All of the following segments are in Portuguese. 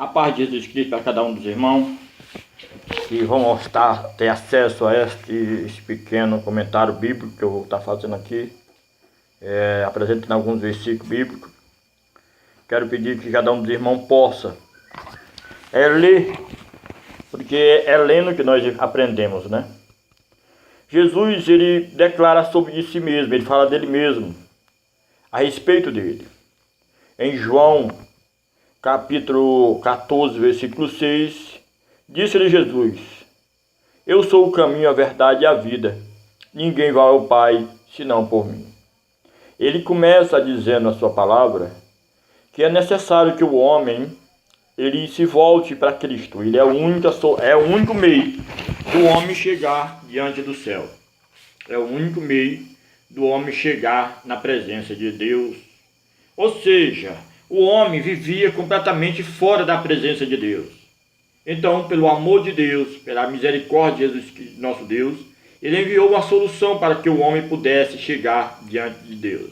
A paz de Jesus Cristo para cada um dos irmãos que vão ter acesso a este pequeno comentário bíblico que eu vou estar fazendo aqui, apresentando alguns versículos bíblicos. Quero pedir que cada um dos irmãos possa ler, porque é lendo que nós aprendemos, né? Jesus, ele declara sobre de si mesmo, ele fala dele mesmo, a respeito dele. Em João, capítulo 14, versículo 6, disse-lhe Jesus: Eu sou o caminho, a verdade e a vida. Ninguém vai ao Pai, senão por mim. Ele começa dizendo a sua palavra que é necessário que o homem ele se volte para Cristo. Ele é o único meio do homem chegar diante do céu. É o único meio do homem chegar na presença de Deus. Ou seja, o homem vivia completamente fora da presença de Deus. Então, pelo amor de Deus, pela misericórdia de Jesus, nosso Deus, ele enviou uma solução para que o homem pudesse chegar diante de Deus.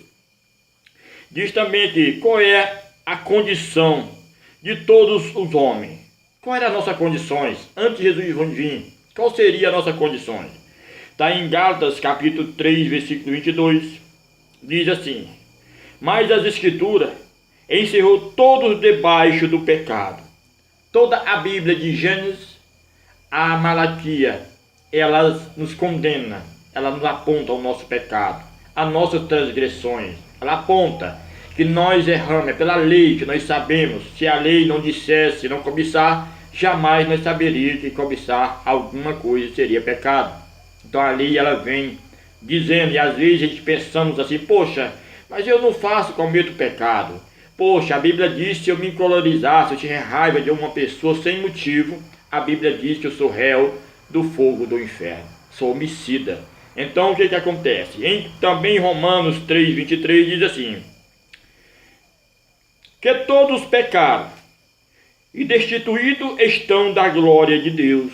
Diz também aqui, qual é a condição de todos os homens? Quais eram as nossas condições antes de Jesus vir? Qual seria a nossa condição? Está em Gálatas capítulo 3, versículo 22, diz assim: Mas as Escrituras encerrou todos debaixo do pecado. Toda a Bíblia de Gênesis a Malaquias, elas nos condena, ela nos aponta ao nosso pecado, às nossas transgressões. Ela aponta que nós erramos, é pela lei que nós sabemos. Se a lei não dissesse não cobiçar, jamais nós saberíamos que cobiçar alguma coisa seria pecado. Então a lei ela vem dizendo, e às vezes a gente pensamos assim, poxa, mas eu não faço, cometo pecado. Poxa, a Bíblia diz que se eu me encolorizar, se eu tiver raiva de uma pessoa sem motivo, a Bíblia diz que eu sou réu do fogo do inferno, sou homicida. Então o que acontece? Também em Romanos 3, 23 diz assim: que todos pecaram e destituídos estão da glória de Deus.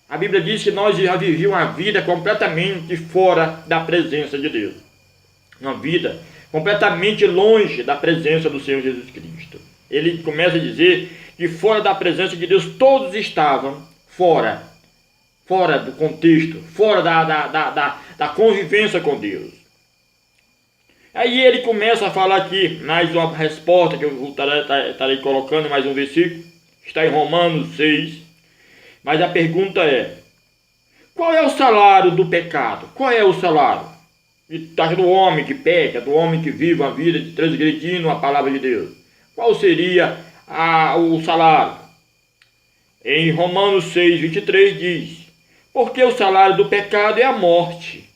A Bíblia diz que nós já vivíamos uma vida completamente fora da presença de Deus. Uma vida completamente longe da presença do Senhor Jesus Cristo. Ele começa a dizer que fora da presença de Deus todos estavam fora do contexto, fora da convivência com Deus. Aí ele começa a falar aqui, mais uma resposta que eu estarei colocando, mais um versículo, está em Romanos 6, mas a pergunta é: qual é o salário do pecado? Qual é o salário do homem que peca, do homem que vive uma vida de transgredindo a palavra de Deus? Qual seria o salário? Em Romanos 6, 23 diz: porque o salário do pecado é a morte.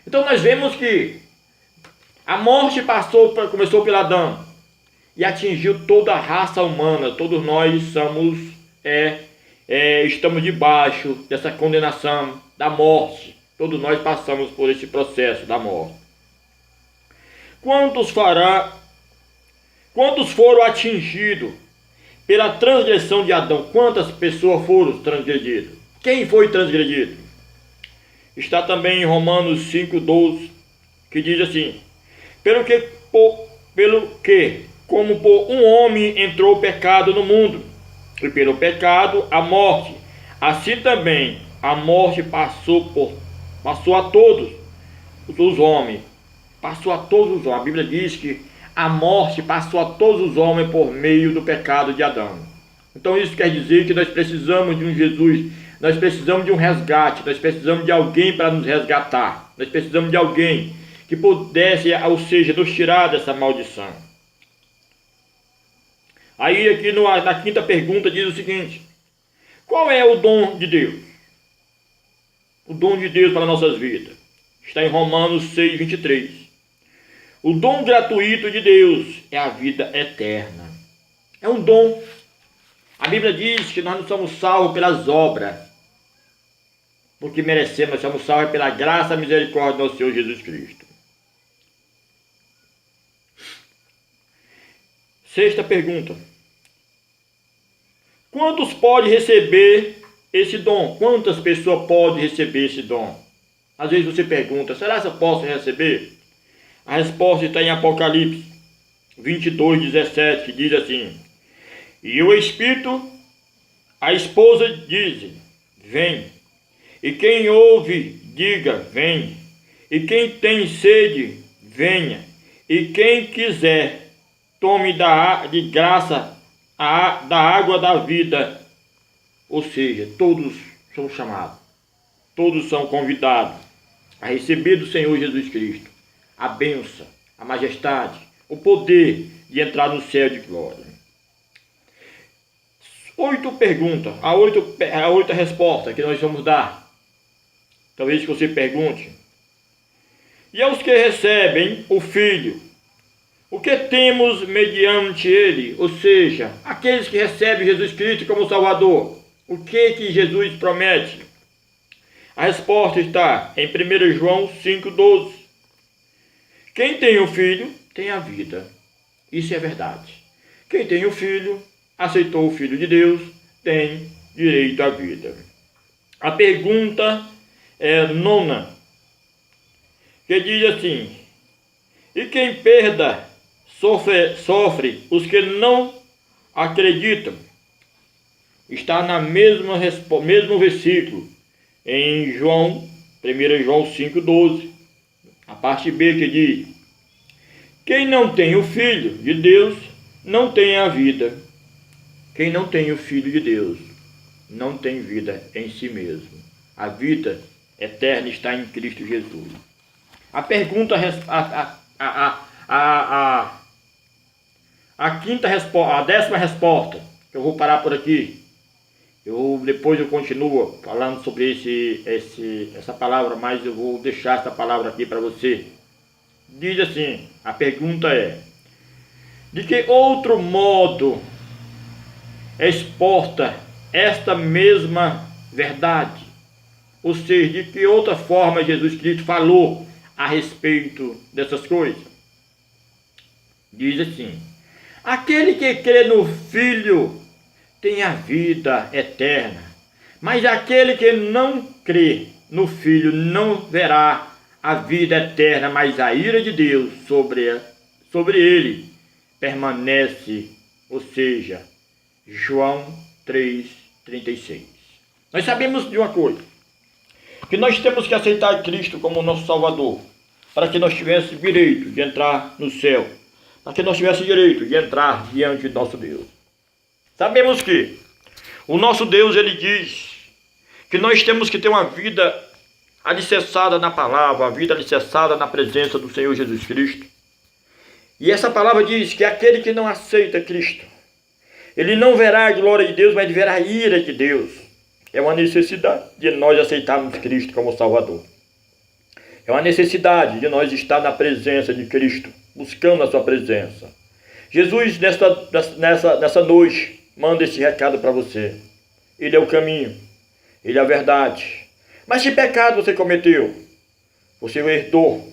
Então nós vemos que a morte começou pelo Adão e atingiu toda a raça humana. Todos nós estamos debaixo dessa condenação da morte. Todos nós passamos por esse processo da morte. Quantos foram atingidos pela transgressão de Adão? Quantas pessoas foram transgredidas? Quem foi transgredido? Está também em Romanos 5,12, que diz assim: pelo que, como por um homem entrou o pecado no mundo, e pelo pecado a morte, assim também a morte passou a todos os homens. Passou a todos os homens. A Bíblia diz que a morte passou a todos os homens por meio do pecado de Adão. Então isso quer dizer que nós precisamos de um Jesus, nós precisamos de um resgate, nós precisamos de alguém para nos resgatar, nós precisamos de alguém que pudesse, ou seja, nos tirar dessa maldição. Aí aqui na quinta pergunta diz o seguinte: qual é o dom de Deus? O dom de Deus para nossas vidas. Está em Romanos 6, 23. O dom gratuito de Deus é a vida eterna. É um dom. A Bíblia diz que nós não somos salvos pelas obras, porque merecemos, nós somos salvos pela graça e misericórdia do nosso Senhor Jesus Cristo. Sexta pergunta: quantos podem receber esse dom? Quantas pessoas podem receber esse dom? Às vezes você pergunta: será que eu posso receber? A resposta está em Apocalipse 22, 17, que diz assim: E o Espírito, a esposa diz: vem. E quem ouve, diga: vem. E quem tem sede, venha. E quem quiser, tome de graça da água da vida. Ou seja, todos são chamados, todos são convidados a receber do Senhor Jesus Cristo a bênção, a majestade, o poder de entrar no céu de glória. 8 perguntas, a 8 respostas que nós vamos dar. Talvez que você pergunte: e aos que recebem o Filho, o que temos mediante ele? Ou seja, aqueles que recebem Jesus Cristo como Salvador, o que Jesus promete? A resposta está em 1 João 5,12. Quem tem o Filho, tem a vida. Isso é verdade. Quem tem o Filho, aceitou o Filho de Deus, tem direito à vida. A pergunta é 9, que diz assim: e quem perda sofre os que não acreditam? Está na mesmo versículo, em 1 João 5,12, a parte B, que diz: quem não tem o Filho de Deus, não tem a vida. Quem não tem o Filho de Deus, não tem vida em si mesmo. A vida eterna está em Cristo Jesus. A pergunta, a quinta resposta, a 10ª resposta, que eu vou parar por aqui. Depois eu continuo falando sobre essa palavra, mas eu vou deixar essa palavra aqui para você. Diz assim, a pergunta é: de que outro modo exporta esta mesma verdade? Ou seja, de que outra forma Jesus Cristo falou a respeito dessas coisas? Diz assim: aquele que crê no Filho tem a vida eterna, mas aquele que não crê no Filho não verá a vida eterna, mas a ira de Deus sobre ele permanece. Ou seja, João 3,36. Nós sabemos de uma coisa, que nós temos que aceitar Cristo como nosso Salvador, para que nós tivéssemos direito de entrar no céu, para que nós tivéssemos direito de entrar diante do nosso Deus. Sabemos que o nosso Deus, ele diz que nós temos que ter uma vida alicerçada na palavra, uma vida alicerçada na presença do Senhor Jesus Cristo. E essa palavra diz que aquele que não aceita Cristo, ele não verá a glória de Deus, mas verá a ira de Deus. É uma necessidade de nós aceitarmos Cristo como Salvador. É uma necessidade de nós estar na presença de Cristo, buscando a sua presença. Jesus, nessa noite, manda esse recado para você. Ele é o caminho, ele é a verdade. Mas que pecado você cometeu? Você herdou.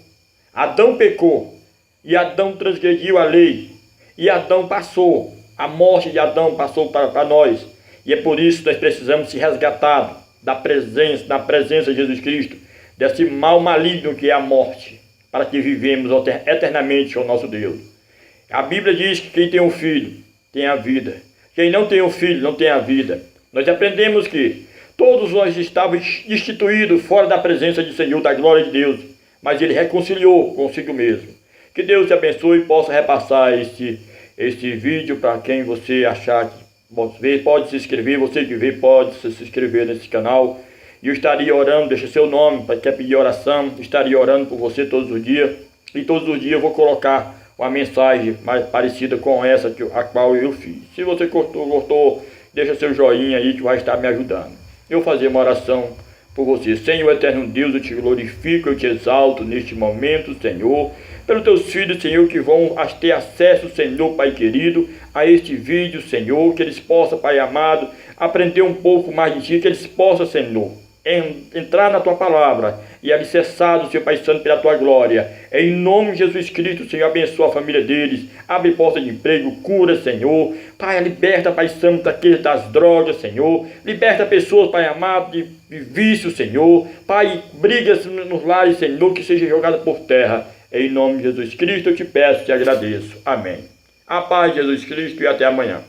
Adão pecou, e Adão transgrediu a lei, e Adão passou, a morte de Adão passou para nós. E é por isso que nós precisamos ser resgatados da presença de Jesus Cristo, desse mal maligno que é a morte, para que vivemos eternamente com o nosso Deus. A Bíblia diz que quem tem um filho tem a vida. Quem não tem um filho não tem a vida. Nós aprendemos que todos nós estávamos destituídos fora da presença do Senhor, da glória de Deus, mas Ele reconciliou consigo mesmo. Que Deus te abençoe e possa repassar este vídeo para quem você achar que pode ver. Pode se inscrever, você que vê pode se inscrever nesse canal. E eu estaria orando, deixa seu nome para quer pedir oração, estaria orando por você todos os dias. E todos os dias eu vou colocar uma mensagem mais parecida com essa a qual eu fiz. Se você gostou, deixa seu joinha aí que vai estar me ajudando. Eu vou fazer uma oração por você. Senhor eterno Deus, eu te glorifico, eu te exalto neste momento, Senhor, pelos teus filhos, Senhor, que vão ter acesso, Senhor, Pai querido, a este vídeo, Senhor, que eles possam, Pai amado, aprender um pouco mais de Ti, que eles possam, Senhor, entrar na Tua palavra e alicerçado, Senhor Pai Santo, pela Tua glória. Em nome de Jesus Cristo, Senhor, abençoa a família deles, abre porta de emprego, cura, Senhor. Pai, liberta, Pai Santo, daqueles das drogas, Senhor. Liberta pessoas, Pai amado, de vício, Senhor. Pai, brigas nos lares, Senhor, que seja jogada por terra. Em nome de Jesus Cristo, eu te peço e te agradeço. Amém. A paz de Jesus Cristo e até amanhã.